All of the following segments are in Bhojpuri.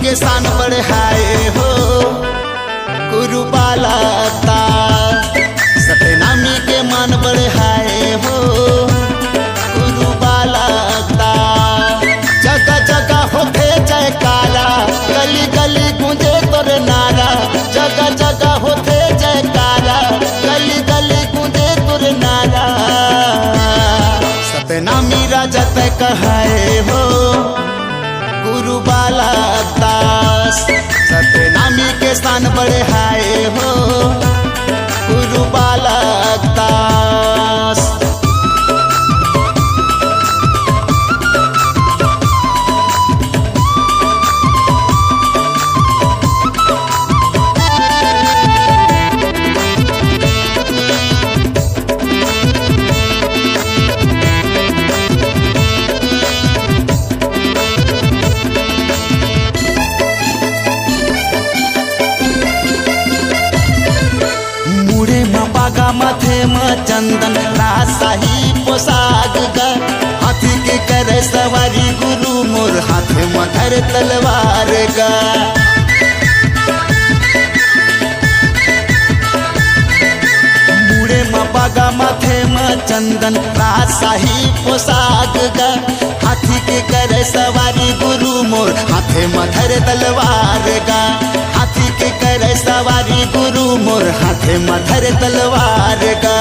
के शान बढ़ाए हो गुरु बालकता सतनामी के मान बढ़ाए हो गुरु बालकता जगह जगह होते जयकारा गली गली गूंजे तोर नारा जगह जगह होते जयकारा गली गली गूंजे तोर नारा सतनामी राजा तय कहाए हो गुरु बालकता सतनामी के स्थान बढ़ाए हो गुरु बालकता। माथे में चंदन रासाही पोशाक गा हाथी के करे सवारी गुरु मोर हाथ में धर तलवार गा बूढ़े में बागा माथे में चंदन रासाही पोशाक गा हाथी के करे सवारी गुरु मोर हाथ में धर तलवार गा हाथी के करे सवारी गुरु मोर हाथे में धर तलवार का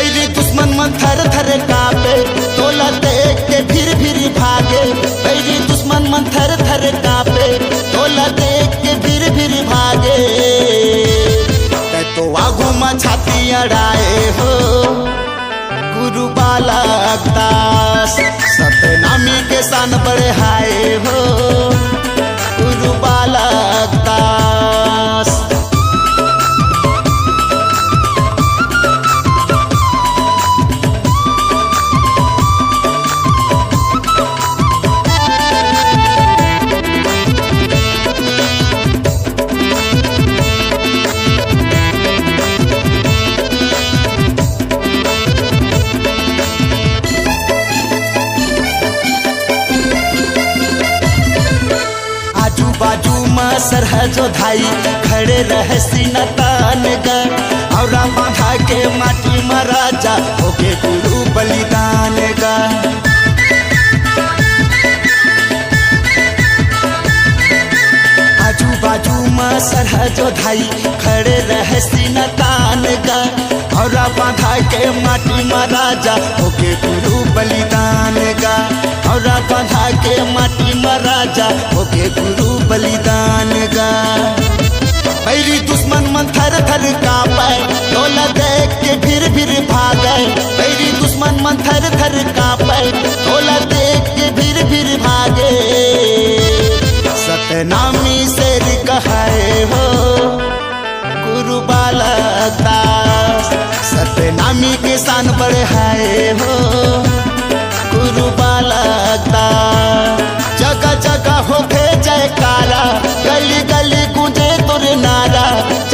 अरे दुश्मन मन थर थर कापे तोला देख के फिर भागे अरे दुश्मन मन थर थर कापे तोला देख के फिर भागे तो आगू में छाती अड़ाए हो गुरु बालकता सतनामी के शान बढ़ाए हो गुरु बालकता। बाजू में सरहजो धाई खड़े रहे सीना तान गा और बांधा के माटी में राजा होके गुरु बलिदान गा आजू बाजू में सरहजो धाई खड़े रहे सीना तान गा और बांधा के माटी में राजा होके गुरु बलिदान गा और बांधा के माटी में राजा होके गुरु बलिदान गा बैरी दुश्मन मन थर थर कापे तोला देख के फिर भागे बैरी दुश्मन मन थर थर कापे तोला देख के फिर भागे सतनामी शेर कहाए हो गुरु बालकता सतनामी के शान बढ़ाए हो गुरु बालकता जगह जगह होके जयकारा गली गली गूंजे तोर नारा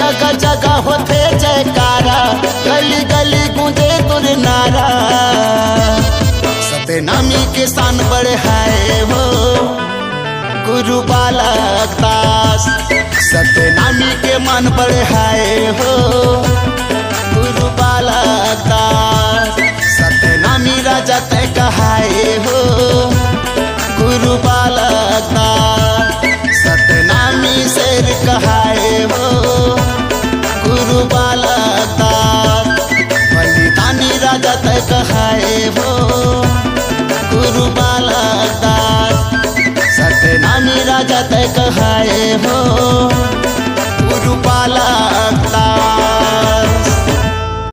जगह जगह होके जयकारा गली गली गूंजे तोर नारा सतनामी के शान बढ़ाए हो गुरु बालकता सतनामी के मान बढ़ाए हो गुरु बालकता सतनामी राजा तय कहाए हो गुरु बालकता सतनामी शेर कहाए हो गुरु बालकता बलिदानी राजा तय कहाए हो गुरु बालकता सतनामी राजा तय कहाए हो गुरु बालकता।